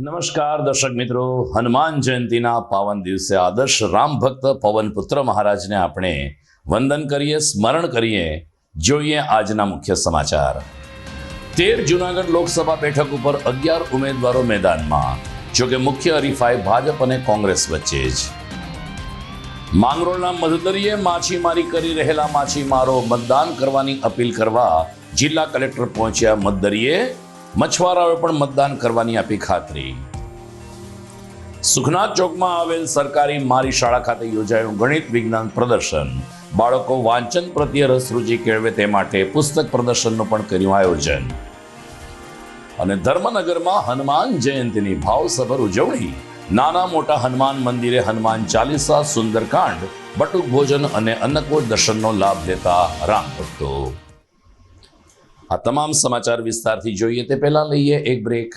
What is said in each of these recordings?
નમસ્કાર દર્શક મિત્રો, હનુમાન જયંતિના પાવન દિવસે આદર્શ રામ ભક્ત પવનપુત્ર મહારાજને આપણે વંદન કરીએ, સ્મરણ કરીએ. જોઈએ આજના મુખ્ય સમાચાર. 13 જૂનાગઢ લોકસભા બેઠક ઉપર 11 ઉમેદવારો મેદાનમાં. જોકે મુખ્ય હરીફાઈ ભાજપ અને કોંગ્રેસ વચ્ચે જ. માંગરોળના મધદરીએ માછીમારી કરી રહેલા માછીમારો મતદાન કરવાની અપીલ કરવા જિલ્લા કલેક્ટર પહોંચ્યા. મધદરીએ મછવારાઓએ પણ મતદાન કરવાની આપી ખાતરી. સુખનાથ ચોકમાં આવેલ સરકારી મારી શાળા ખાતે યોજાયું ગણિત વિજ્ઞાન પ્રદર્શન. બાળકો વાંચન પ્રત્યે રસ રુચિ કેળવે તે માટે પુસ્તક પ્રદર્શનનું પણ કર્યું આયોજન. અને ધર્મનગરમાં હનુમાન જયંતિની ભાવસભર ઉજવણી. નાના મોટા હનુમાન મંદિરે હનુમાન ચાલીસા, સુંદરકાંડ, બટુક ભોજન અને અન્નકૂટ દર્શનનો લાભ લેતા રામ ભક્તો. આ તમામ સમાચાર વિસ્તારથી જોઈએ તે પહેલા લઈએ એક બ્રેક.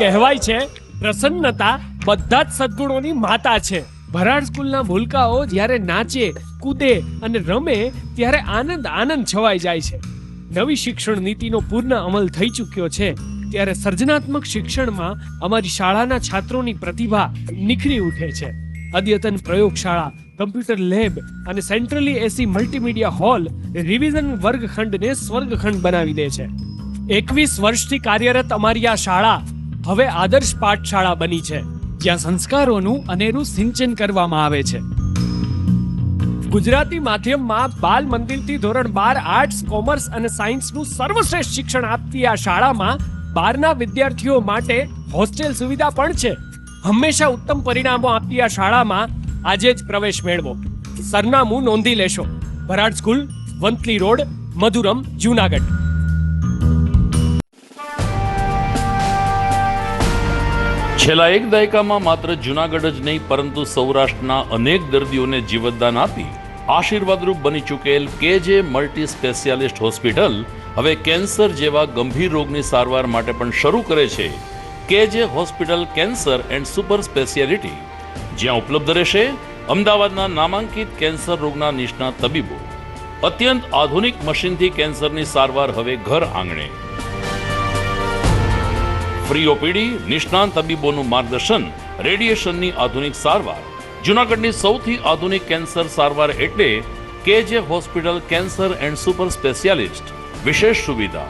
કહેવાય છે પ્રસન્નતા બધા જ સદ્ગુણોની માતા છે. ભરાડ સ્કૂલના ભૂલકાઓ જ્યારે નાચે, કૂદે અને રમે ત્યારે આનંદ આનંદ છવાઈ જાય છે. નવી શિક્ષણ નીતિનો પૂર્ણ અમલ થઈ ચૂક્યો છે ત્યારે સર્જનાત્મક શિક્ષણમાં અમારી શાળાના છાત્રોની પ્રતિભા નિખરી ઉઠે છે. અદ્યતન પ્રયોગશાળા, કમ્પ્યુટર લેબ અને સેન્ટ્રલી એસી મલ્ટીમીડિયા હોલ રિવિઝન વર્ગખંડને સ્વર્ગખંડ બનાવી દે છે. 21 વર્ષથી કાર્યરત અમારી આ શાળા હવે આદર્શ પાઠશાળા બની છે, જ્યાં સંસ્કારોનું અનેરું સિંચન કરવામાં આવે છે. ગુજરાતી માધ્યમમાં બાલ મંદિરથી ધોરણ 12 આર્ટ્સ, કોમર્સ અને સાયન્સનું સર્વશ્રેષ્ઠ શિક્ષણ આપતી આ શાળામાં 12ના વિદ્યાર્થીઓ માટે હોસ્ટેલ સુવિધા પણ છે. હંમેશા ઉત્તમ પરિણામો આપતી આ શાળામાં આજે જ પ્રવેશ મેળવો. સરનામું નોંધી લેશો. Bharad school, Vanthali road, Madhuram, Junagadh. છેલ્લા એક દાયકામાં માત્ર જૂનાગઢ જ નહીં પરંતુ સૌરાષ્ટ્રના અનેક દર્દીઓને જીવતદાન આપી આશીર્વાદરૂપ બની ચૂકેલ કેજે મલ્ટી સ્પેશિયાલિસ્ટ હોસ્પિટલ હવે કેન્સર જેવા ગંભીર રોગની સારવાર માટે પણ શરૂ કરે છે કેજે hospital cancer and super speciality, જ્યાં ઉપલબ્ધ રહેશે અમદાવાદના નામાંકિત કેન્સર રોગના નિષ્ણાત તબીબો. અત્યંત આધુનિક મશીનથી કેન્સરની સારવાર હવે ઘર આંગણે. ફ્રી ઓપીડી, નિષ્ણાંત તબીબોનું માર્ગદર્શન, રેડિયેશનની આધુનિક સારવાર. જૂનાગઢની સૌથી આધુનિક કેન્સર સારવાર એટલે કેજે hospital cancer and super specialist. વિશેષ સુવિધા.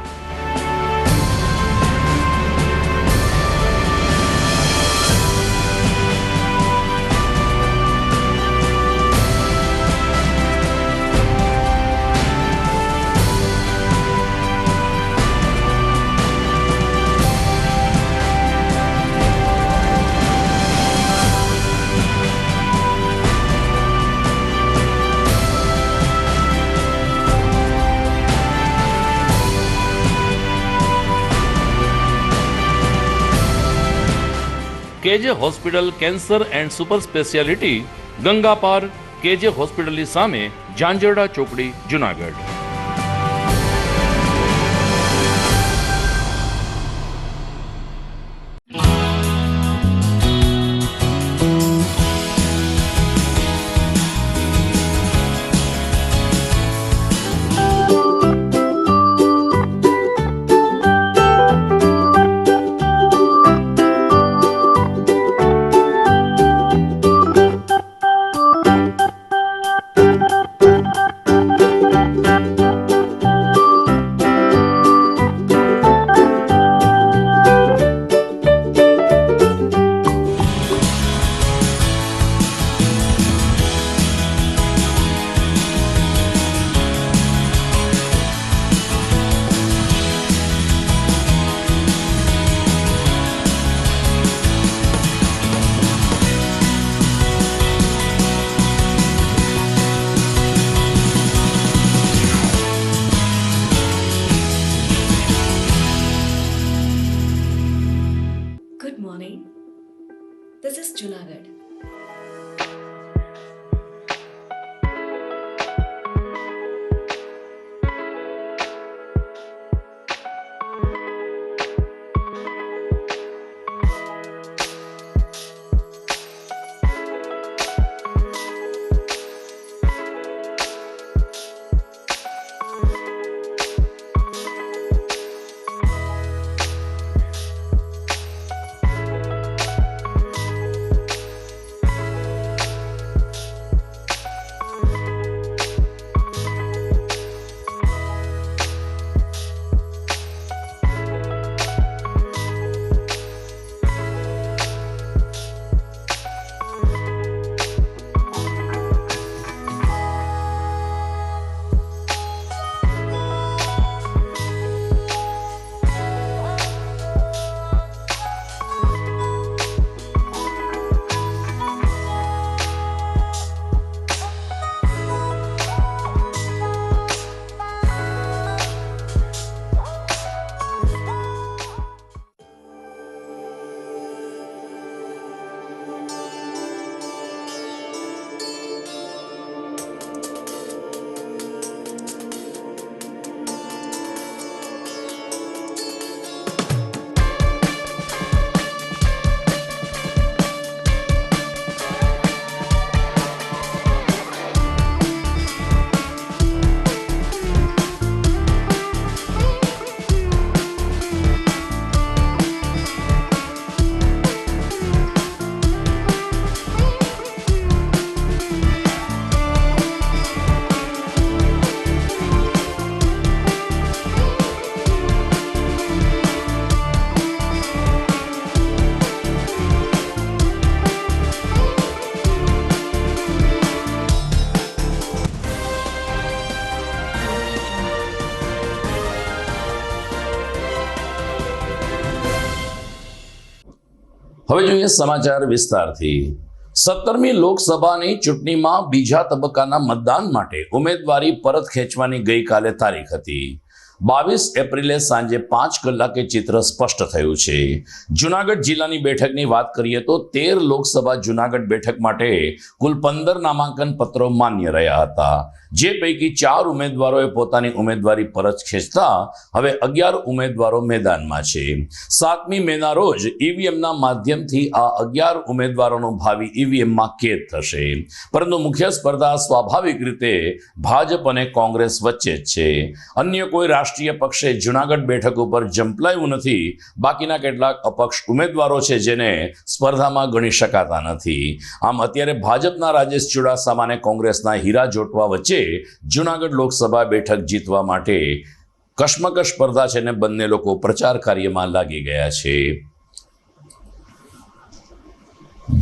કેજે hospital cancer and super speciality, Ganga પાર, કેજે હોસ્પિટલની સામે, ઝાંઝરડા ચોકડી, Junagadh. Good morning. This is Junagadh. હવે જોઈએ સમાચાર વિસ્તારથી. 17મી લોકસભાની ચૂંટણીમાં બીજા તબક્કાના મતદાન માટે ઉમેદવારી પરત ખેંચવાની ગઈકાલે તારીખ હતી. 22 એપ્રિલે સાંજે 5 કલાકે ચિત્ર સ્પષ્ટ થયું છે. જુનાગઢ જિલ્લાની બેઠકની વાત કરીએ તો 13 લોકસભા જુનાગઢ બેઠક માટે કુલ 15 નામાંકન પત્રો માન્ય રહ્યા હતા, જે પૈકી 4 ઉમેદવારોએ પોતાની ઉમેદવારી પરત ખેંચતા હવે 11 ઉમેદવારો મેદાનમાં છે. 7મી મેના રોજ ઈવીએમના માધ્યમથી આ 11 ઉમેદવારોનું ભાવિ ઈવીએમમાં કેદ થશે, પરંતુ મુખ્ય સ્પર્ધા સ્વાભાવિક રીતે ભાજપ અને કોંગ્રેસ વચ્ચે જ છે. અન્ય કોઈ રાષ્ટ્રીય પક્ષે જુનાગઢ બેઠક ઉપર ઝંપલાયું નથી. બાકીના કેટલાક અપક્ષ ઉમેદવારો છે જેને સ્પર્ધામાં ગણી શકાતા નથી. આમ અત્યારે ભાજપના રાજેશ ચુડાસમા અને કોંગ્રેસના હીરા જોટવા વચ્ચે જુનાગઢ લોકસભા બેઠક જીતવા માટે કશ્મકશ સ્પર્ધા છે ને બંને લોકો પ્રચાર કાર્યમાં લાગી ગયા છે.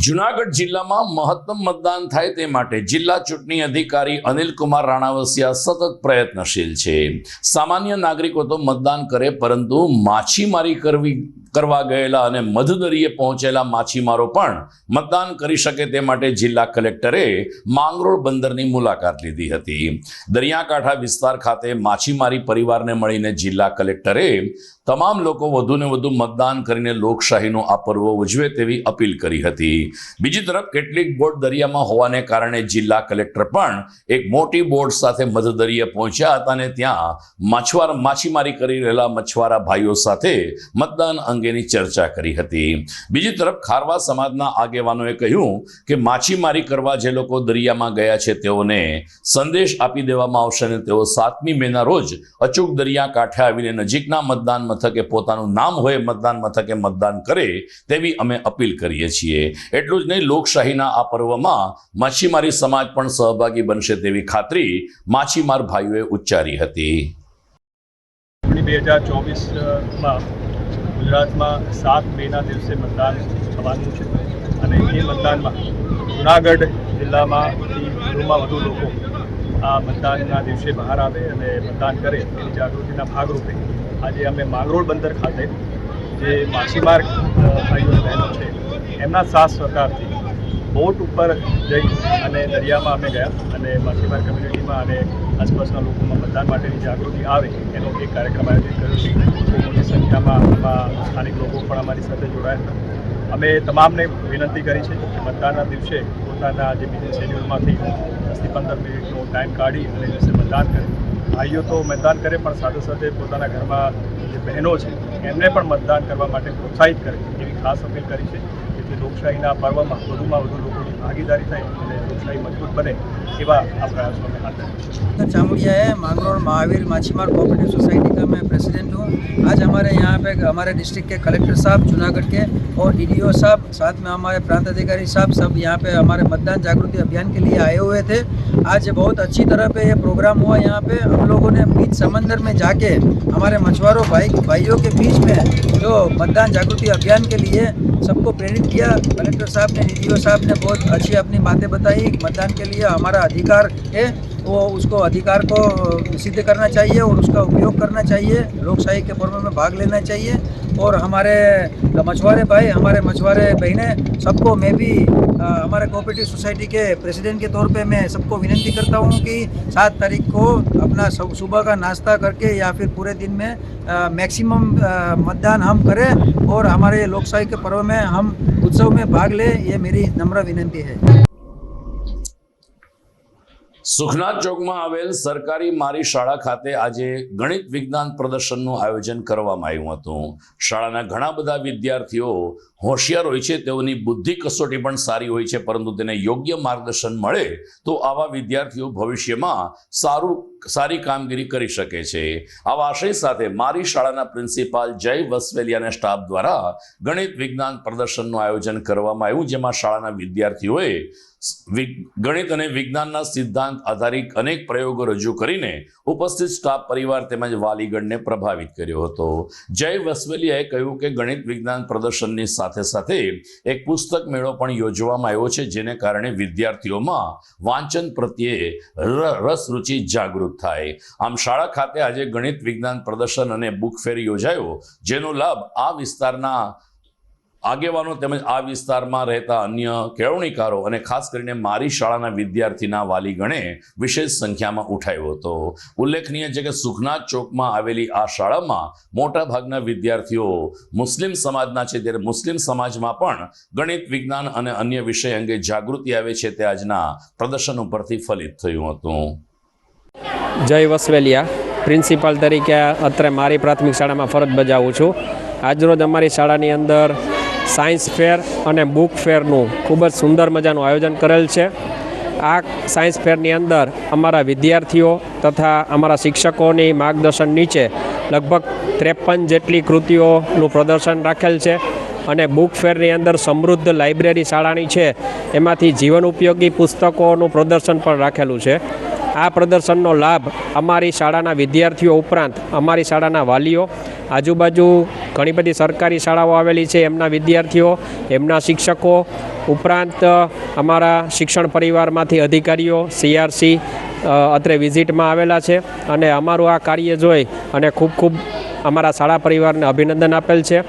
જુનાગઢ જિલ્લામાં મહત્તમ મતદાન થાય તે માટે જિલ્લા ચૂંટણી અધિકારી અનિલ કુમાર રાણાવસિયા સતત પ્રયત્નશીલ છે. સામાન્ય નાગરિકો તો મતદાન કરે, પરંતુ માછીમારી કરવા ગયેલા અને મધદરિયે પહોંચેલા માછીમારો પણ મતદાન કરી શકે તે માટે જિલ્લા કલેક્ટરે માંગરોળ બંદરની મુલાકાત લીધી હતી. દરિયાકાંઠા વિસ્તાર ખાતે માછીમારી પરિવારને મળીને જિલ્લા કલેક્ટરે તમામ લોકો વધુને વધુ મતદાન કરીને લોકશાહીનો આ પર્વ ઉજવે તેવી અપીલ કરી હતી. બીજી તરફ કેટલીક બોટ દરિયામાં હોવાને કારણે જિલ્લા કલેક્ટર પણ એક મોટી બોટ સાથે મધદરિયે પહોંચ્યા હતા અને ત્યાં માછીમારી કરી રહેલા મછવારા ભાઈઓ સાથે મતદાન અંગેની ચર્ચા કરી હતી. બીજી તરફ ખારવા સમાજના આગેવાનોએ કહ્યું કે માછીમારી કરવા જે લોકો દરિયામાં ગયા છે તેઓને સંદેશ આપી દેવામાં આવશે અને તેઓ 7મી મેના રોજ અચૂક દરિયા કાંઠે આવીને નજીકના મતદાન મથકે પોતાનું નામ હોય મતદાન મથકે મતદાન કરે તેવી અમે અપીલ કરીએ છીએ. એટલું જ નહીં, લોકશાહીના આ પર્વમાં માછીમારી સમાજ પણ સહભાગી બનશે તેવી ખાતરી માછીમાર ભાઈઓએ ઉચ્ચારી હતી. 2024માં ગુજરાતમાં 7 મેના દિવસે મતદાન થવાનું છે અને એ મતદાનમાં જુનાગઢ જિલ્લામાંથી વધુમાં વધુ લોકો આ મતદાનના દિવસે બહાર આવે અને મતદાન કરે એની જાગૃતિના ભાગરૂપે આજે અમે માંગરોળ બંદર ખાતે જે માછીમાર ભાઈઓ બહેનો છે એમના સાથ સહકારથી બોટ ઉપર જઈ અને દરિયામાં અમે ગયા અને માછીમાર કમ્યુનિટીમાં અને આસપાસના લોકોમાં મતદાન માટેની જાગૃતિ આવે એનો એક કાર્યક્રમ આયોજિત કર્યો છે. ખૂબ મોટી સંખ્યામાં સ્થાનિક લોકો પણ અમારી સાથે જોડાયા હતા. અમે તમામને વિનંતી કરી છે કે મતદાનના દિવસે પોતાના જે બીજી શેડ્યુલમાંથી 10થી 15 મિનિટનો ટાઈમ કાઢી અને દિવસે મતદાન કરે. ભાઈઓ તો મતદાન કરે પણ સાથે સાથે પોતાના ઘરમાં જે બહેનો છે એમને પણ મતદાન કરવા માટે પ્રોત્સાહિત કરે એવી ખાસ અપીલ કરી છે, જેથી લોકશાહીના પર્વમાં વધુમાં વધુ લોકોની ભાગીદારી થાય અને લોકશાહી મજબૂત બને એવા આ प्रयासों में हाथ है. चामुड़िया है, मांगरोल महावीर माछीमार कोऑपरेटिव सोसाइटी का मैं प्रेसिडेंट हूँ. आज हमारे यहाँ पे हमारे डिस्ट्रिक्ट के कलेक्टर साहब जूनागढ़ के और डीडीओ साहब, साथ में हमारे प्रांत अधिकारी साहब, सब यहाँ पे हमारे मतदान जागृति अभियान के लिए आए हुए थे. आज बहुत अच्छी तरह पे ये प्रोग्राम हुआ. यहाँ पे हम लोगों ने बीच समंदर में जाके हमारे मछुआरों भाइयों के बीच में जो मतदान जागृति अभियान के लिए सबको प्रेरित किया. कलेक्टर साहब ने, डीडीओ साहब ने बहुत अच्छी अपनी बातें बताई. मतदान के लिए हमारा अधिकार है, वो उसको अधिकार को सिद्ध करना चाहिए और उसका उपयोग करना चाहिए. लोकशाही के पर्व में भाग लेना चाहिए. और हमारे मछुआरे भाई, हमारे मछुआरे बहनें, सबको मैं भी हमारे कोऑपरेटिव सोसाइटी के प्रेसिडेंट के तौर पे मैं सबको विनती करता हूँ कि 7 तारीख को अपना सुबह का नाश्ता करके या फिर पूरे दिन में मैक्सिमम मतदान हम करें और हमारे लोकशाही के पर्व में हम उत्सव में भाग लें. ये मेरी नम्र विनती है. સુખનાથ ચોકમાં આવેલ સરકારી મારી શાળા ખાતે આજે ગણિત વિજ્ઞાન પ્રદર્શનનું આયોજન કરવામાં આવ્યું હતું. શાળાના ઘણા બધા વિદ્યાર્થીઓ હોશિયાર હોય છે, તેઓની બુદ્ધિ કસોટી પણ સારી હોય છે, પરંતુ તેને યોગ્ય માર્ગદર્શન મળે તો આવા વિદ્યાર્થીઓ ભવિષ્યમાં સારી કામગીરી કરી શકે છે. આવા આશય સાથે મારી શાળાના પ્રિન્સિપાલ જય વસવેલિયાના સ્ટાફ દ્વારા ગણિત વિજ્ઞાન પ્રદર્શનનું આયોજન કરવામાં આવ્યું, જેમાં શાળાના વિદ્યાર્થીઓએ ગણિત અને વિજ્ઞાનના સિદ્ધાંત આધારિત અનેક પ્રયોગો રજૂ કરીને ઉપસ્થિત સ્ટાફ પરિવાર તેમજ વાલીગણને પ્રભાવિત કર્યો હતો. જય વસવેલિયાએ કહ્યું કે ગણિત વિજ્ઞાન પ્રદર્શનની સાથે સાથે એક પુસ્તક મેળો પણ યોજવામાં આવ્યો છે, જેને કારણે વિદ્યાર્થીઓમાં વાંચન પ્રત્યે રસ રુચિ જાગૃત થાય. આમ શાળા ખાતે આજે ગણિત વિજ્ઞાન પ્રદર્શન અને બુક ફેર યોજાયો, જેનો લાભ આ વિસ્તારના આગેવાનો તેમજ આ વિસ્તારમાં રહેતા અન્ય કેળવણીકારો અને ખાસ કરીને મારી શાળાના વિદ્યાર્થીના વાલીગણે વિશેષ સંખ્યામાં ઉઠાવ્યો હતો. ઉલ્લેખનીય છે કે સુખનાથ ચોકમાં આવેલી આ શાળામાં મોટા ભાગના વિદ્યાર્થીઓ મુસ્લિમ સમાજના છે, ત્યારે મુસ્લિમ સમાજમાં પણ ગણિત, વિજ્ઞાન અને અન્ય વિષય અંગે જાગૃતિ આવે છે તે આજના પ્રદર્શન ઉપરથી ફલિત થયું હતું. જય વસવેલિયા, પ્રિન્સિપાલ તરીકે અત્રે મારી પ્રાથમિક શાળામાં ફરજ બજાવું છું. આજરોજ અમારી શાળાની અંદર સાયન્સ ફેર અને બુક ફેરનું ખૂબ જ સુંદર મજાનું આયોજન કરેલ છે. આ સાયન્સ ફેરની અંદર અમારા વિદ્યાર્થીઓ તથા અમારા શિક્ષકોની માર્ગદર્શન નીચે લગભગ 53 જેટલી કૃતિઓનું પ્રદર્શન રાખેલ છે અને બુક ફેરની અંદર સમૃદ્ધ લાઇબ્રેરી શાળાની છે, એમાંથી જીવન ઉપયોગી પુસ્તકોનું પ્રદર્શન પણ રાખેલું છે. આ પ્રદર્શનનો લાભ અમારી શાળાના વિદ્યાર્થીઓ ઉપરાંત અમારી શાળાના વાલીઓ, આજુબાજુ ઘણી બધી સરકારી શાળાઓ આવેલી છે, એમના વિદ્યાર્થીઓ, એમના શિક્ષકો ઉપરાંત અમારા શિક્ષણ પરિવારમાંથી અધિકારીઓ CRC અત્રે વિઝિટમાં આવેલા છે અને અમારું આ કાર્ય જોઈ અને ખૂબ ખૂબ અમારા શાળા પરિવારને અભિનંદન આપેલ છે.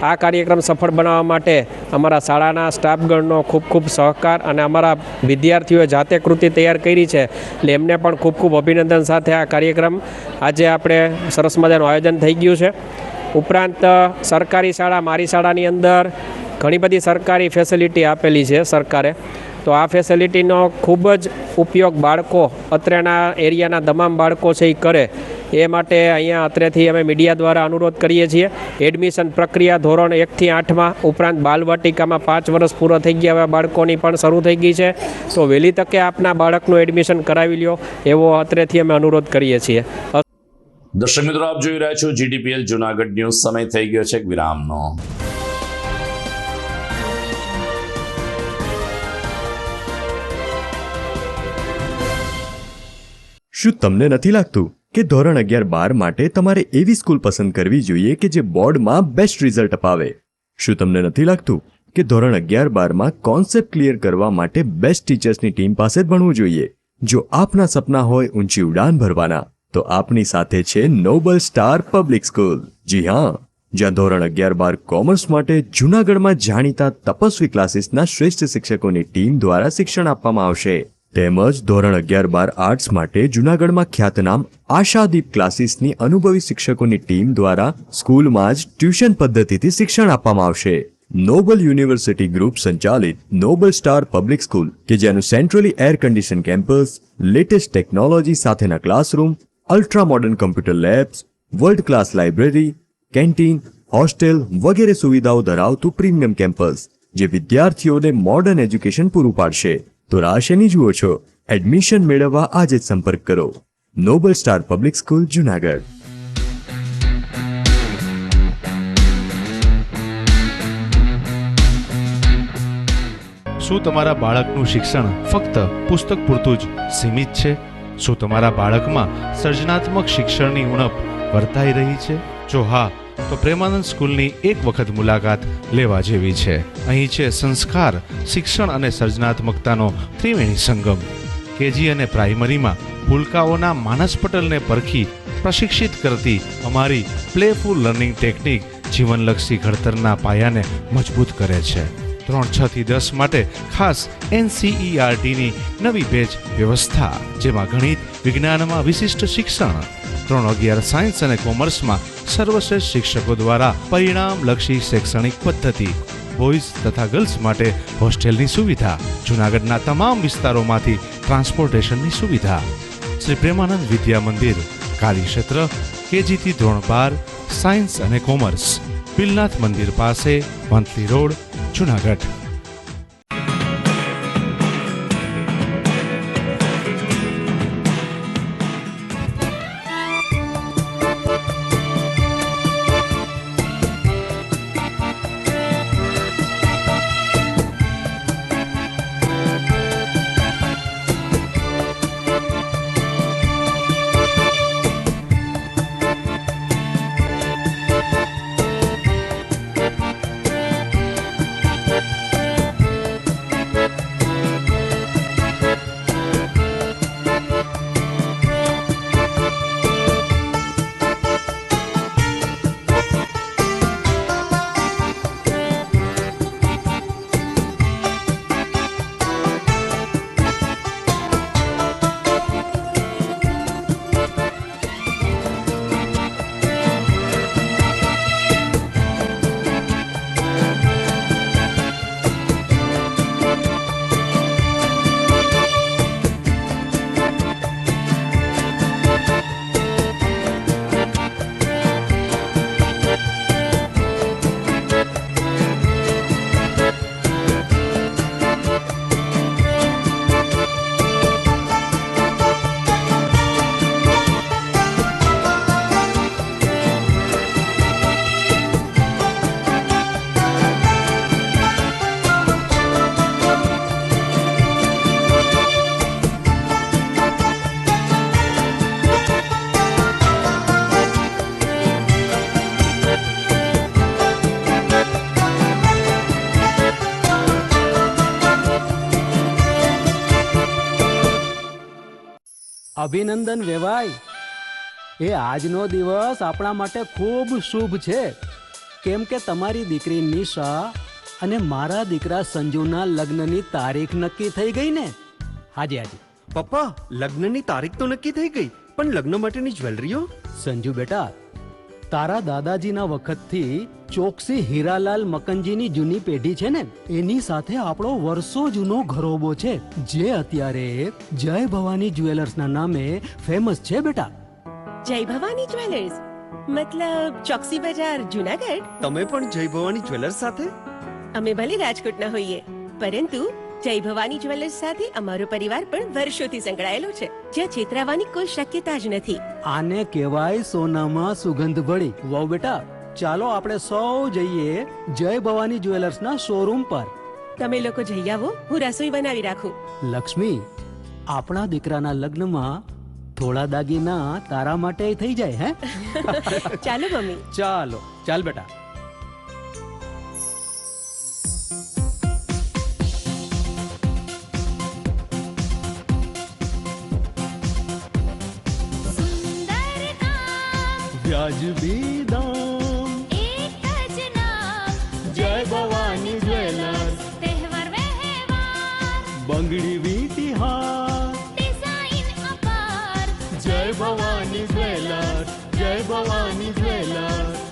આ કાર્યક્રમ સફળ બનાવવા માટે અમારા શાળાના સ્ટાફગણનો ખૂબ ખૂબ સહકાર અને અમારા વિદ્યાર્થીઓએ જાતે કૃતિ તૈયાર કરી છે, એટલે એમને પણ ખૂબ ખૂબ અભિનંદન સાથે આ કાર્યક્રમ આજે આપણે સરસ મજાનું આયોજન થઈ ગયું છે. ઉપરાંત સરકારી શાળા મારી શાળાની અંદર ઘણી બધી સરકારી ફેસિલિટી આપેલી છે સરકારે, તો આ ફેસિલિટીનો ખૂબ જ ઉપયોગ બાળકો અત્રેના એરિયાના તમામ બાળકો છે એ કરે, એ માટે અહીંયા અત્રેથી અમે મીડિયા દ્વારા અનુરોધ કરીએ છીએ. એડમિશન પ્રક્રિયા ધોરણ 1 થી 8માં ઉપરાંત બાલવાટિકામાં 5 વર્ષ પૂરા થઈ ગયા એવા બાળકોની પણ શરૂ થઈ ગઈ છે, તો વહેલી તકે આપના બાળકનું એડમિશન કરાવી લ્યો એવો અત્રેથી અમે અનુરોધ કરીએ છીએ. દર્શક મિત્રો, આપ જોઈ રહ્યા છો GTPL જુનાગઢ ન્યૂઝ. સમય થઈ ગયો છે વિરામનો. શું તમને નથી લાગતું કે ધોરણ 11-12 માટે તમારે એવી સ્કૂલ પસંદ કરવી જોઈએ કે જે બોર્ડમાં બેસ્ટ રિઝલ્ટ અપાવે? શું તમને નથી લાગતું કે ધોરણ 11-12માં કોન્સેપ્ટ ક્લિયર કરવા માટે બેસ્ટ ટીચર્સની ટીમ પાસે જ ભણવું જોઈએ? જો આપના સપના હોય ઊંચી ઉડાન ભરવાના, તો આપની સાથે છે નોબલ સ્ટાર પબ્લિક સ્કૂલ. જી હા, જ્યાં ધોરણ 11-12 કોમર્સ માટે જૂનાગઢમાં જાણીતા તપસ્વી ક્લાસીસના શ્રેષ્ઠ શિક્ષકોની ટીમ દ્વારા શિક્ષણ આપવામાં આવશે. તેમજ ધોરણ 11-12 આર્ટ્સ માટે જૂનાગઢમાં ખ્યાતનામ આશાદીપ ક્લાસીસની અનુભવી શિક્ષકોની ટીમ દ્વારા સ્કૂલમાં જ ટ્યુશન પદ્ધતિથી શિક્ષણ આપવામાં આવશે. નોબલ યુનિવર્સિટી ગ્રુપ સંચાલિત નોબલ સ્ટાર પબ્લિક સ્કૂલ કે જેનું centrally air condition campus, latest technology સાથેના classroom, ultra modern computer labs, world class library, canteen, hostel વગેરે સુવિધાઓ ધરાવતું પ્રીમિયમ કેમ્પસ, જે વિદ્યાર્થીઓને મોડર્ન એજ્યુકેશન પૂરું પાડશે. તો રાહ શેની જુઓ છો? એડમિશન મેળવવા આજે જ સંપર્ક કરો. Noble star public school, Junagadh. શું તમારા બાળકનું શિક્ષણ ફક્ત પુસ્તક પૂરતું જ સીમિત છે? શું તમારા બાળકમાં સર્જનાત્મક શિક્ષણની ઉણપ વર્તાઈ રહી છે? જો હા, તો પ્રેમાનંદ સ્કૂલની એક વખત મુલાકાત લેવા જેવી છે. અહીં છે સંસ્કાર, શિક્ષણ અને સર્જનાત્મકતાનો ત્રિવેણી સંગમ. કેજી અને પ્રાઇમરીમાં ભૂલકાઓના માનસ પટલને પરખી પ્રશિક્ષિત કરતી અમારી પ્લેફુલ લર્નિંગ ટેકનિક જીવનલક્ષી ઘડતરના પાયાને મજબૂત કરે છે. ધોરણ 6 થી 10 માટે ખાસ NCERTની નવી બેચ વ્યવસ્થા, જેમાં ગણિત, વિજ્ઞાનમાં વિશિષ્ટ શિક્ષણ, ધોરણ 11 સાયન્સ અને કોમર્સમાં સર્વશ્રેષ્ઠ શિક્ષકો દ્વારા પરિણામલક્ષી શૈક્ષણિક પદ્ધતિ, બોયઝ તથા ગર્લ્સ માટે હોસ્ટેલની સુવિધા, જૂનાગઢના તમામ વિસ્તારોમાંથી ટ્રાન્સપોર્ટેશનની સુવિધા. શ્રી પ્રેમાનંદ વિદ્યા મંદિર, કાર્યક્ષેત્ર KG થી ધોરણ 12 સાયન્સ અને કોમર્સ, પિલનાથ મંદિર પાસે, વંથલી રોડ, જૂનાગઢ. અભિનંદન વેવાઈ. એ આજનો દિવસ આપણા માટે ખૂબ શુભ છે, કેમ કે તમારી દીકરી નિશા અને મારા દીકરા સંજુના લગ્નની તારીખ નક્કી થઈ ગઈ ને. હાજી હાજી. પપ્પા, લગ્નની તારીખ તો નક્કી થઈ ગઈ, પણ લગ્ન માટેની જ્વેલરીઓ? સંજુ બેટા, તારા દાદાજીના વખતથી ચોકસી હીરાલાલ મકનજીની જૂની પેઢી છે ને, એની સાથે આપણો વર્ષો જૂનો ઘરોબો છે, જે અત્યારે જય ભવાની જ્વેલર્સના નામે ફેમસ છે બેટા. જય ભવાની જ્વેલર્સ મતલબ ચોકસી બજાર જુનાગઢ? તમે પણ જય ભવાની જ્વેલર્સ સાથે? અમે ભલે રાજકોટના હોઈએ, પરંતુ જય ભવાની જ્વેલર્સ સાથે અમારો પરિવાર પણ વર્ષોથી સંકળાયેલો છે, જ્યાં છેતરાવાની કોઈ શક્યતા જ નથી. આને કહેવાય સોનામાં સુગંધ ભળી. વાવ બેટા, ચાલો આપણે સૌ જઈએ જય ભવાની જ્વેલર્સના શોરૂમ પર. તમે લોકો જઈ આવો, હું રસોઈ બનાવી રાખું. લક્ષ્મી, આપણા દીકરાના લગ્નમાં થોડા દાગીના તારા માટે થઈ જાય હે? ચાલો મમ્મી. ચાલો ચાલ બેટા. વ્યાજબી દામ, એક જ નામ, જય ભવાની જ્વેલર્સ. તહેવાર વ્યવહાર, બંગડી વીટી હાર, ડિઝાઇન અપાર, જય ભવાની જ્વેલર્સ, જય ભવાની જ્વેલર્સ.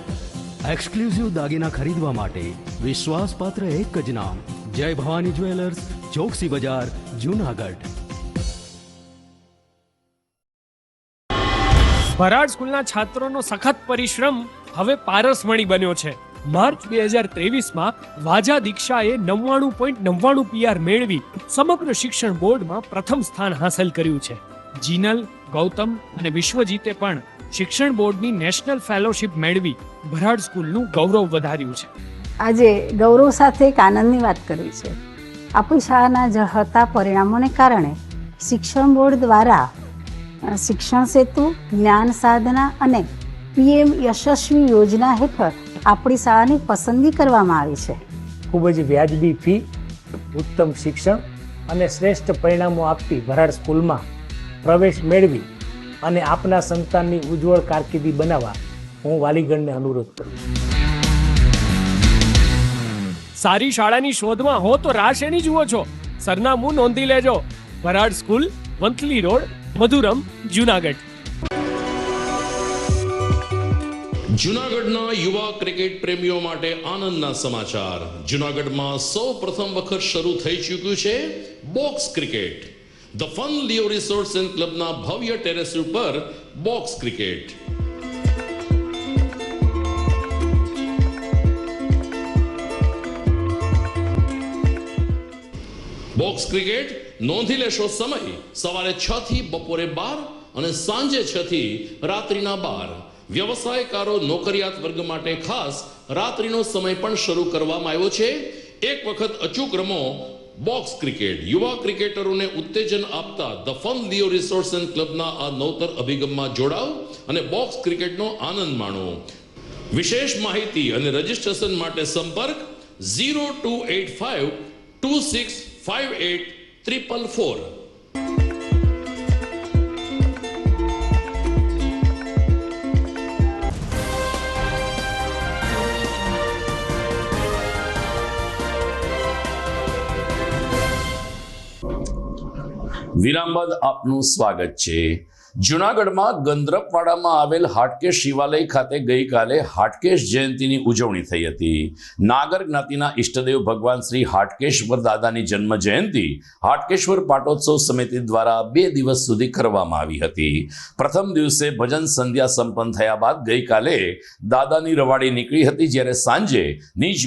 એક્સક્લુઝિવ દાગીના ખરીદવા માટે વિશ્વાસપાત્ર એક જ નામ, જય ભવાની જ્વેલર્સ, ચોકસી બજાર, જુનાગઢ. ભરાડ સ્કૂલના છાત્રોનો સખત પરિશ્રમ હવે પારસમણી બન્યો છે. માર્ચ 2023માં વાજા દીક્ષાએ 99.99 PR મેળવી સમગ્ર શિક્ષણ બોર્ડમાં પ્રથમ સ્થાન હાંસલ કર્યું છે. જીનલ, ગૌતમ અને વિશ્વજીતે પણ શિક્ષણ બોર્ડની નેશનલ ફેલોશિપ મેળવી ભરાડ સ્કૂલનું ગૌરવ વધાર્યું છે. આજે ગૌરવ સાથે એક આનંદની વાત કરવી છે. આપણી શાળાના ઝળહળતા પરિણામોને કારણે શિક્ષણ બોર્ડ દ્વારા શિક્ષણ સેતુ, જ્ઞાન સાધના અને PM યશસ્વી યોજના હેઠળ આપણી શાળાની પસંદગી કરવામાં આવી છે. ખૂબ જ વ્યાજબી ફી, ઉત્તમ શિક્ષણ અને શ્રેષ્ઠ પરિણામો આપતી ભરાડ સ્કૂલમાં પ્રવેશ મેળવી અને આપના સંતાનની ઉજ્જવળ કારકિર્દી બનાવવા હું વાલીગણને અનુરોધ કરું છું. સારી શાળાની શોધમાં હો તો રાહ શેની જુઓ છો? સરનામું નોંધી લેજો. Bharad school, Vanthali road, Madhuram, Junagadh. જુનાગઢના યુવા ક્રિકેટ પ્રેમીઓ માટે આનંદના સમાચાર. જુનાગઢમાં સૌ પ્રથમ વખત શરૂ થઈ ચૂક્યું છે box cricket. The fun Leo resorts and ક્લબના ભવ્ય ટેરેસ ઉપર બોક્સ ક્રિકેટ. બોક્સ ક્રિકેટ નોંધી લેશો સમય સવારે 6 થી બપોરે 12 અને સાંજે 6 થી રાત્રિના 12. વ્યવસાયકારો, નોકરિયાત વર્ગ માટે ખાસ રાત્રિનો સમય પણ શરૂ કરવામાં આવ્યો છે. એક વખત અચૂક રમો બોક્સ ક્રિકેટ. યુવા ક્રિકેટરોને ઉત્તેજન આપતા the fun Leo resorts and ક્લબના આ નવતર અભિગમમાં જોડાઓ અને બોક્સ ક્રિકેટનો આનંદ માણો. વિશેષ માહિતી અને રજીસ્ટ્રેશન માટે સંપર્ક 0285 2658 વિરામ બાદ આપનું સ્વાગત છે. જુનાગઢમાં ગંધરપવાડામાં આવેલ હાટકેશ શિવાલય ખાતે ગઈકાલે હાટકેશ જયંતિની ઉજવણી થઈ હતી. નાગર જ્ઞાતિના ઈષ્ટદેવ ભગવાન શ્રી હાટકેશ્વર દાદાની જન્મ જયંતિ હાટકેશ્વર પાટોત્સવ સમિતિ દ્વારા 2 દિવસ સુધી કરવામાં આવી હતી. પ્રથમ દિવસે ભજન સંધ્યા સંપન્ન થયા બાદ ગઈકાલે દાદાની રવાડી નીકળી હતી, જ્યારે સાંજે નિજ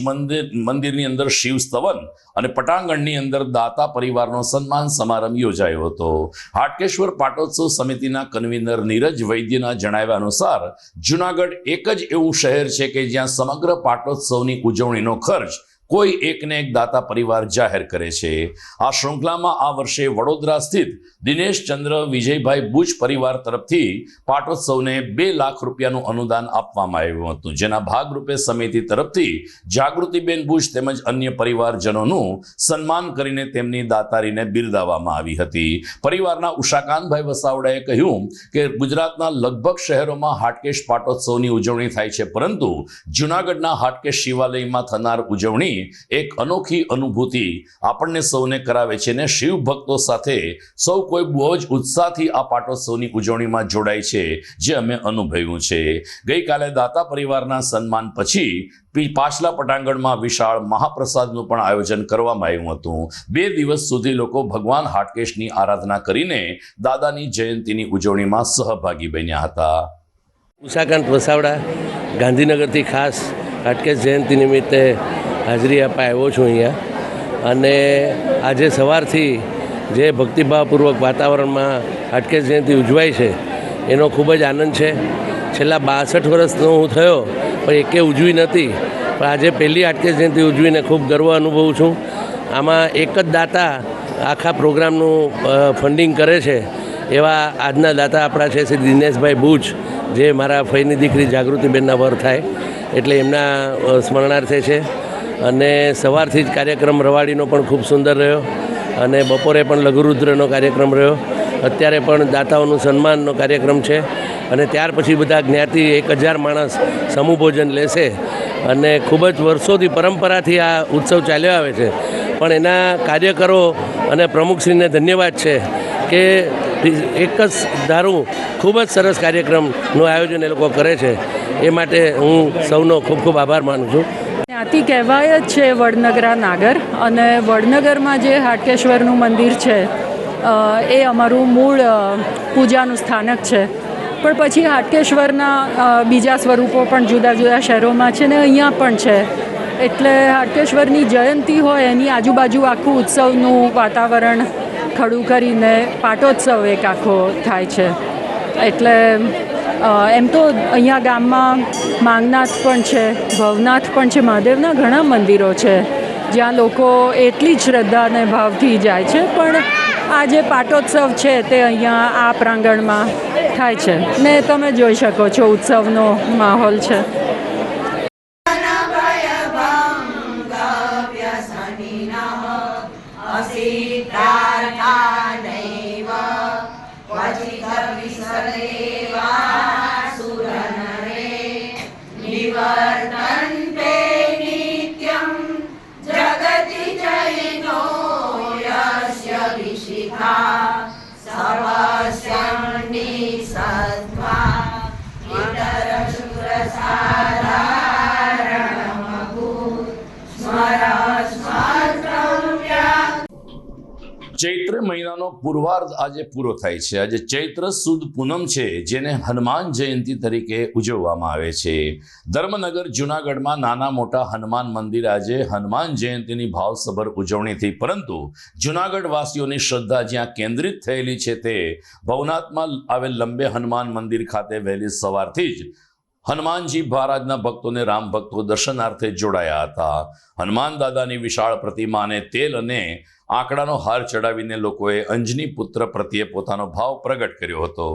મંદિરની અંદર શિવ સ્તવન અને પટાંગણની અંદર દાતા પરિવારનો સન્માન સમારંભ યોજાયો હતો. હાટકેશ્વર પાટોત્સવ સમિતિના કન્વીનર નીરજ વૈદ્યના જણાવ્યા અનુસાર જુનાગઢ એક જ એવું શહેર છે કે જ્યાં સમગ્ર પાટોત્સવની ઉજવણીનો ખર્ચ કોઈ એકને એક દાતા પરિવાર જાહેર કરે છે. આ શૃંખલામાં આ વર્ષે વડોદરા સ્થિત દિનેશ ચંદ્ર વિજયભાઈ બુચ પરિવાર તરફથી પાટોત્સવને 2 લાખ રૂપિયાનું અનુદાન આપવામાં આવ્યું હતું, જેના ભાગરૂપે સમિતિ તરફથી જાગૃતિબેન બુચ તેમજ અન્ય પરિવારજનોનું સન્માન કરીને તેમની દાતારીને બિરદાવવામાં આવી હતી. પરિવારના ઉષાકાંતભાઈ વસાવડાએ કહ્યું કે ગુજરાતના લગભગ શહેરોમાં હાટકેશ પાટોત્સવની ઉજવણી થાય છે, પરંતુ જૂનાગઢના હાટકેશ શિવાલયમાં થનાર ઉજવણી એક અનોખી અનુભૂતિ આપણને સૌને કરાવે છે અને શિવ ભક્તો સાથે સૌ કોઈ બહુ જ ઉત્સાહથી આ પાટોત્સવની ઉજવણીમાં જોડાય છે, જે અમે અનુભવ્યું છે. ગઈકાલે દાતા પરિવારના સન્માન પછી પાછલા પટાંગણમાં વિશાળ મહાપ્રસાદનું પણ આયોજન કરવામાં આવ્યું હતું. 2 દિવસ સુધી લોકો ભગવાન હાટકેશની આરાધના કરીને દાદાની જયંતીની ઉજવણીમાં સહભાગી બન્યા હતા. ઉષાકાંત વસાવડા ગાંધીનગરથી ખાસ હાટકેશ જયંતિ નિમિત્તે હાજરી આપવા આવ્યો છું અહીંયા, અને આજે સવારથી જે ભક્તિભાવપૂર્વક વાતાવરણમાં હાટકેશ જયંતિ ઉજવાય છે એનો ખૂબ જ આનંદ છે. છેલ્લા 62 વર્ષનો હું થયો પણ એકે ઉજવી નથી, પણ આજે પહેલી હાટકેશ જયંતિ ઉજવીને ખૂબ ગર્વ અનુભવું છું. આમાં એક જ દાતા આખા પ્રોગ્રામનું ફંડિંગ કરે છે, એવા આજના દાતા આપણા છે શ્રી દિનેશભાઈ બુચ, જે મારા ફઈની દીકરી જાગૃતિબેનના વર થાય એટલે એમના સ્મરણાર્થે છે. અને સવારથી જ કાર્યક્રમ રવાડીનો પણ ખૂબ સુંદર રહ્યો, અને બપોરે પણ લઘુરુદ્રનો કાર્યક્રમ રહ્યો. અત્યારે પણ દાતાઓનું સન્માનનો કાર્યક્રમ છે, અને ત્યાર પછી બધા જ્ઞાતિ 1000 માણસ સમૂહ ભોજન લેશે. અને ખૂબ જ વર્ષોથી પરંપરાથી આ ઉત્સવ ચાલ્યો આવે છે, પણ એના કાર્યકરો અને પ્રમુખશ્રીને ધન્યવાદ છે કે એક જ ધારું ખૂબ જ સરસ કાર્યક્રમનું આયોજન એ લોકો કરે છે. એ માટે હું સૌનો ખૂબ ખૂબ આભાર માનું છું. ત્યાંથી કહેવાય જ છે વડનગરા નાગર, અને વડનગરમાં જે હાટકેશ્વરનું મંદિર છે એ અમારું મૂળ પૂજાનું સ્થાનક છે. પણ પછી હાટકેશ્વરના બીજા સ્વરૂપો પણ જુદા જુદા શહેરોમાં છે ને અહીંયા પણ છે. એટલે હાટકેશ્વરની જયંતિ હોય એની આજુબાજુ આખું ઉત્સવનું વાતાવરણ ખડું કરીને પાટોત્સવ એક આખો થાય છે. એટલે એમ તો અહીંયા ગામમાં માંગનાથ પણ છે, ભવનાથ પણ છે, મહાદેવના ઘણા મંદિરો છે જ્યાં લોકો એટલી જ શ્રદ્ધા અને ભાવથી જાય છે. પણ આ જે પાટોત્સવ છે તે અહીંયા આ પ્રાંગણમાં થાય છે ને તમે જોઈ શકો છો ઉત્સવનો માહોલ છે. ચૈત્ર મહિનાનો પૂર્વાર્ધ આજે પૂરો થાય છે. આજે ચૈત્ર સુદ પૂનમ છે, જેને હનુમાન જયંતિ તરીકે ઉજવવામાં આવે છે. ધર્મનગર જૂનાગઢમાં નાના મોટા હનુમાન મંદિર આજે હનુમાન જયંતિની ભાવસભર ઉજવણીથી, પરંતુ જૂનાગઢ વાસીઓની શ્રદ્ધા જ્યાં કેન્દ્રિત થયેલી છે તે ભવનાથમાં આવેલ લંબે હનુમાન મંદિર ખાતે વહેલી સવારથી જ હનુમાનજી મહારાજના ભક્તોને રામ ભક્તો દર્શનાર્થે જોડાયા હતા. હનુમાન દાદાની વિશાળ પ્રતિમાને તેલ અને આંકડાનો હાર ચડાવીને લોકોએ અંજની પુત્ર પ્રત્યે પોતાનો ભાવ પ્રગટ કર્યો હતો.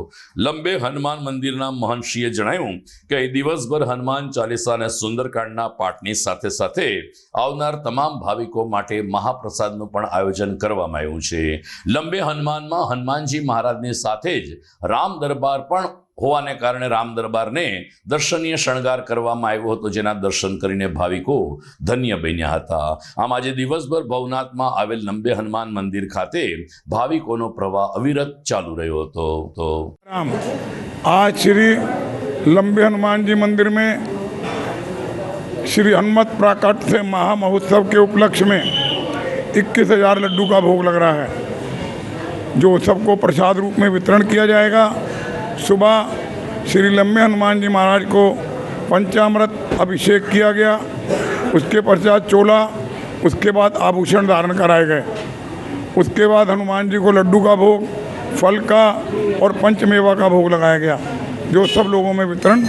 લંબે હનુમાન મંદિરના મહંતશ્રીએ જણાવ્યું કે દિવસભર હનુમાન ચાલીસા અને સુંદરકાંડના પાઠની સાથે સાથે આવનાર તમામ ભાવિકો માટે મહાપ્રસાદનું પણ આયોજન કરવામાં આવ્યું છે. લંબે હનુમાનમાં હનુમાનજી મહારાજની સાથે જ રામ દરબાર પણ હોવાને કારણે રામ દરબારને દર્શનીય શણગાર કરવામાં આવ્યો હતો, જેના દર્શન કરીને ભાવિકો ધન્ય બન્યા હતા. આમ આજે દિવસભર ભવનાથમાં આવેલ લંબે હનુમાન મંદિર ખાતે ભાવિકોનો પ્રવાહ અવિરત ચાલુ રહ્યો હતો. आज श्री लंबे हनुमान जी मंदिर में श्री हनुमत प्राकट से महामहोत्सव के उपलक्ष्य में 21,000 लड्डू का भोग लग रहा है, जो सबको प्रसाद रूप में वितरण किया जाएगा. सुबह श्री लंबे हनुमान जी महाराज को पंचामृत अभिषेक किया गया, उसके पश्चात चोला, उसके बाद आभूषण धारण कराए गए. उसके बाद हनुमान जी को लड्डू का भोग, फल का और पंचमेवा का भोग लगाया गया, जो सब लोगों में वितरण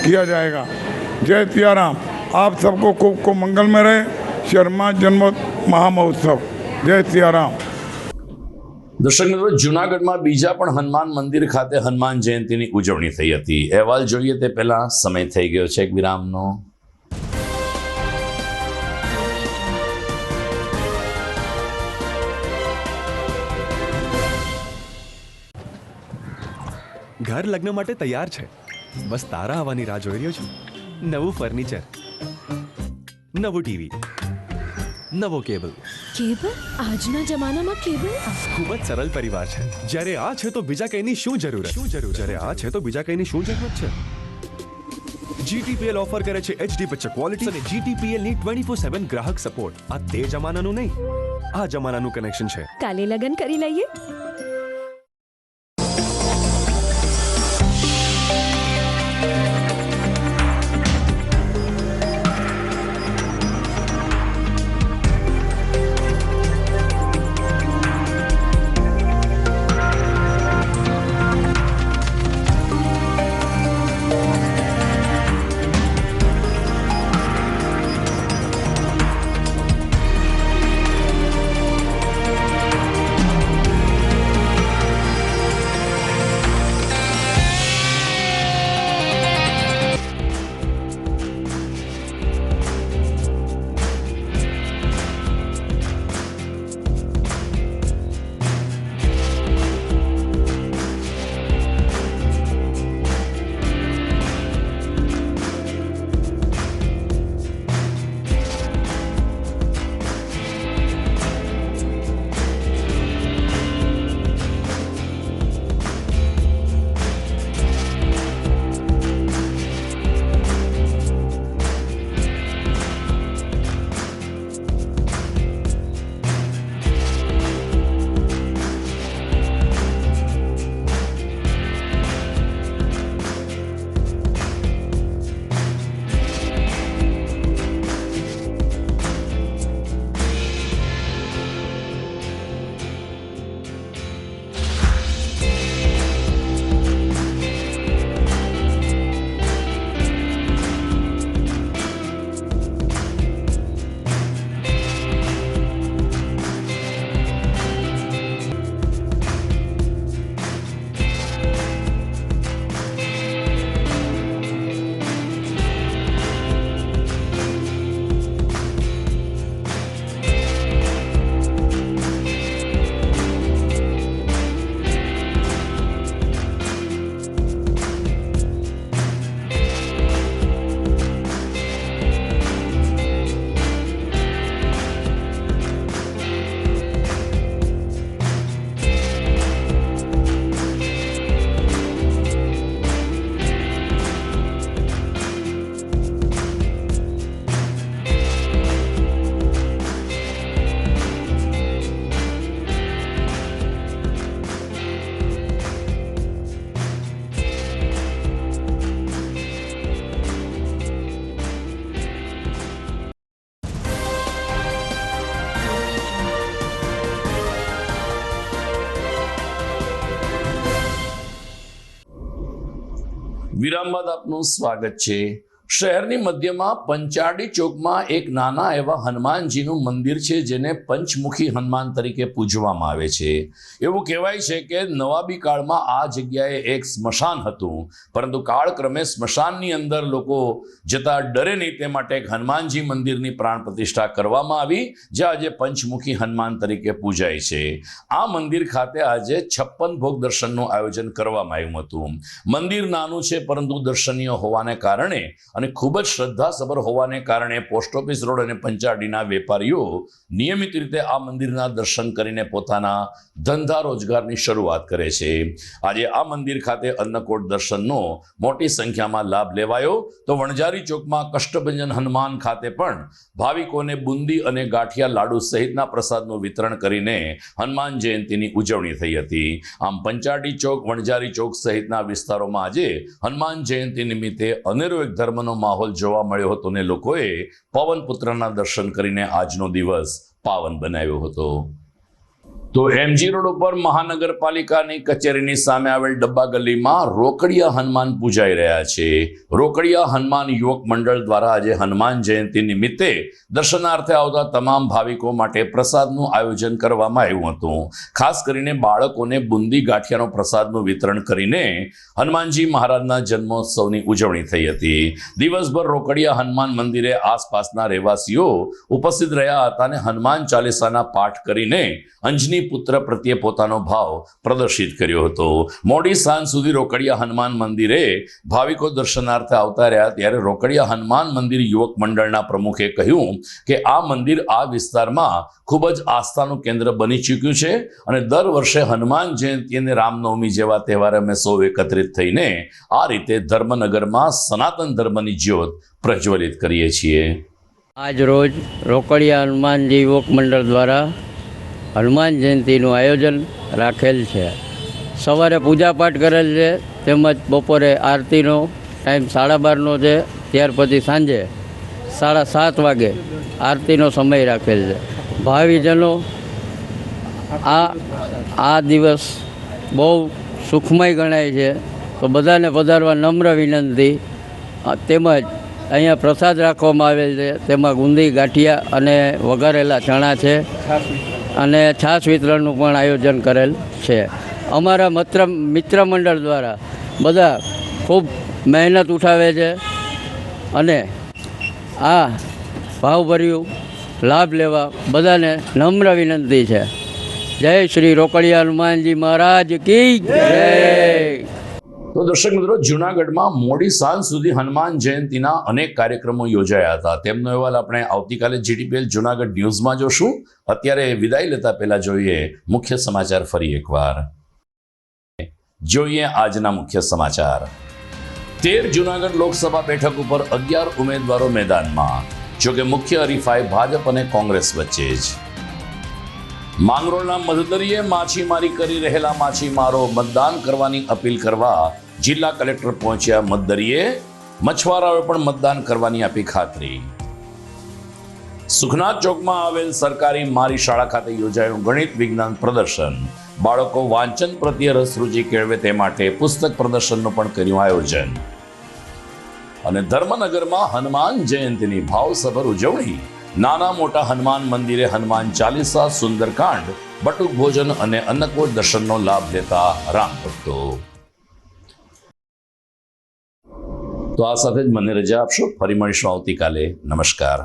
किया जाएगा. जय सिया राम. आप सबको खूब मंगल में रहे शर्मा जन्म महामहोत्सव। जय सियाराम। દર્શક મિત્રો, જૂનાગઢમાં બીજા પણ હનુમાન મંદિર ખાતે હનુમાન જયંતિની ઉજવણી થઈ હતી. અહેવાલ જોઈએ તે પહેલા સમય થઈ ગયો છે એક વિરામનો. ઘર લગ્ન માટે તૈયાર છે, બસ તારા આવવાની રાહ જોઈ રહ્યો છું. નવું ફર્નિચર, નવું ટીવી, નવો કેબલ. કેબલ? આજના જમાનામાં કેબલ? ખૂબ જ સરળ પરિવાર છે. જ્યારે આ છે તો બીજા કંઈની શું જરૂર? જ્યારે આ છે તો બીજા કંઈની શું જરૂરત છે? GTPL ઓફર કરે છે HD પિક્ચર ક્વોલિટી અને GTPL ની 24/7 ગ્રાહક સપોર્ટ. આ તે જમાનાનું નહીં, આ જમાનાનું કનેક્શન છે. કાલે લગન કરી લઈએ. વિરામ બાદ આપનું સ્વાગત છે. શહેરની મધ્યમાં પંચાડી ચોકમાં એક નાના એવા હનુમાનજીનું મંદિર છે જેને પંચમુખી હનુમાન તરીકે પૂજવામાં આવે છે. એવું કહેવાય છે કે નવાબી કાળમાં આ જગ્યાએ એક સ્મશાન હતું, પરંતુ કાળક્રમે સ્મશાનની અંદર લોકો જતા ડરે નહીં તે માટે એક હનુમાનજી મંદિરની પ્રાણ પ્રતિષ્ઠા કરવામાં આવી, જે આજે પંચમુખી હનુમાન તરીકે પૂજાય છે. આ મંદિર ખાતે આજે 56 ભોગ દર્શનનું આયોજન કરવામાં આવ્યું હતું. મંદિર નાનું છે પરંતુ દર્શનીય હોવાને કારણે અને ખૂબ જ શ્રદ્ધાસભર હોવાને કારણે પોસ્ટ ઓફિસ રોડ અને પંચાડીના વેપારીઓ નિયમિત રીતે આ મંદિરના દર્શન કરીને પોતાના ધંધા રોજગારની શરૂઆત કરે છે. આજે આ મંદિર ખાતે અન્નકોટ દર્શનનો મોટી સંખ્યામાં લાભ લેવાયો, તો વણઝારી ચોકમાં કષ્ટભંજન હનુમાન ખાતે પણ ભાવિકોને બુંદી અને ગાંઠિયા લાડુ સહિતના પ્રસાદનું વિતરણ કરીને હનુમાન જયંતિની ઉજવણી થઈ હતી. આમ પંચાડી ચોક, વણઝારી ચોક સહિતના વિસ્તારોમાં આજે હનુમાન જયંતિ નિમિત્તે અનેરો એક ધર્મનો માહોલ જોવા મળ્યો હતો ને લોકોએ પવન પુત્રના દર્શન કરીને આજનો દિવસ પાવન બનાવ્યો હતો. તો એમજી રોડ ઉપર મહાનગરપાલિકાની કચેરીની સામે આવેલ ડબ્બા ગલીમાં રોકડિયા હનુમાન પૂજાઈ રહ્યા છે. રોકડિયા હનુમાન યુવક મંડળ દ્વારા આજે હનુમાન જયંતિ નિમિત્તે દર્શનાર્થે આવતા તમામ ભાવિકો માટે પ્રસાદનું આયોજન કરવામાં આવ્યું હતું. ખાસ કરીને બાળકોને બુંદી ગાંઠિયાનો પ્રસાદનું વિતરણ કરીને હનુમાનજી મહારાજના જન્મોત્સવની ઉજવણી થઈ હતી. દિવસભર રોકડિયા હનુમાન મંદિરે આસપાસના રહેવાસીઓ ઉપસ્થિત રહ્યા હતા અને હનુમાન ચાલીસાના પાઠ કરીને અંજની પુત્ર પ્રત્યે પોતાનો ભાવ પ્રદર્શિત કર્યો હતો. મોડી સાંજ સુધી રોકડિયા હનુમાન મંદિરે ભાવિકો દર્શનાર્થે આવતા રહ્યા ત્યારે રોકડિયા હનુમાન મંદિર યુવક મંડળના પ્રમુખે કહ્યું કે આ મંદિર આ વિસ્તારમાં ખૂબ જ આસ્થાનું કેન્દ્ર બની ચૂક્યું છે અને દર વર્ષે હનુમાન જયંતિ અને રામનવમી જેવા તહેવારે અમે સૌ એકત્રિત થઈને આ રીતે ધર્મનગરમાં સનાતન ધર્મની જ્યોત પ્રજ્વલિત કરીએ છીએ. આજ રોજ રોકડિયા હનુમાનજી યુવક મંડળ દ્વારા હનુમાન જયંતિનું આયોજન રાખેલ છે. સવારે પૂજાપાઠ કરેલ છે, તેમજ બપોરે આરતીનો ટાઈમ 12:30 છે, ત્યાર પછી સાંજે 7:30 વાગે આરતીનો સમય રાખેલ છે. ભાવિજનો આ દિવસ બહુ સુખમય ગણાય છે, તો બધાને પધારવા નમ્ર વિનંતી. તેમજ અહીંયા પ્રસાદ રાખવામાં આવેલ છે, તેમાં ગુંદી ગાંઠિયા અને વઘારેલા ચણા છે અને છાશ વિતરણનું પણ આયોજન કરેલ છે. અમારા મિત્ર મંડળ દ્વારા બધા ખૂબ મહેનત ઉઠાવે છે અને આ ભાવભર્યું લાભ લેવા બધાને નમ્ર વિનંતી છે. જય શ્રી રોકડિયા હનુમાનજી મહારાજ કી જય. તો દર્શક મિત્રો, જૂનાગઢમાં મોડી સાંજ સુધી હનુમાન જયંતિના અનેક કાર્યક્રમો યોજાયા હતા. તેમનો અહેવાલ આપણે આવતીકાલે જીટીપીએલ જૂનાગઢ ન્યૂઝમાં જોશું. અત્યારે વિદાય લેતા પહેલા જોઈએ મુખ્ય સમાચાર ફરી એકવાર. જોઈએ આજના મુખ્ય સમાચાર. 13 જૂનાગઢ લોકસભા બેઠક ઉપર 11 ઉમેદવારો મેદાનમાં. જોકે મુખ્ય હરીફાઈ ભાજપ અને કોંગ્રેસ વચ્ચે જ. માંગરોળના મધદરીએ માછીમારી કરી રહેલા માછીમારો મતદાન કરવાની અપીલ કરવા જિલ્લા કલેક્ટર પહોંચ્યા. મધદરીએ મછવારાઓએ પણ મતદાન કરવાની આપી ખાતરી. સુખનાથ ચોકમાં આવેલ સરકારી મારી શાળા ખાતે યોજાયું ગણિત વિજ્ઞાન પ્રદર્શન. બાળકો વાંચન પ્રત્યે રસ રુચિ કેળવે તે માટે પુસ્તક પ્રદર્શનનું પણ કર્યું આયોજન. અને ધર્મનગરમાં હનુમાન જયંતિની ભાવસભર ઉજવણી. નાના મોટા હનુમાન મંદિરે હનુમાન ચાલીસા, સુંદરકાંડ, બટુક ભોજન અને અન્નકૂટ દર્શનનો લાભ લેતા રામ ભક્તો. તો આ સાથે જ મને રજા આપશો. ફરી મળીશું આવતીકાલે. નમસ્કાર.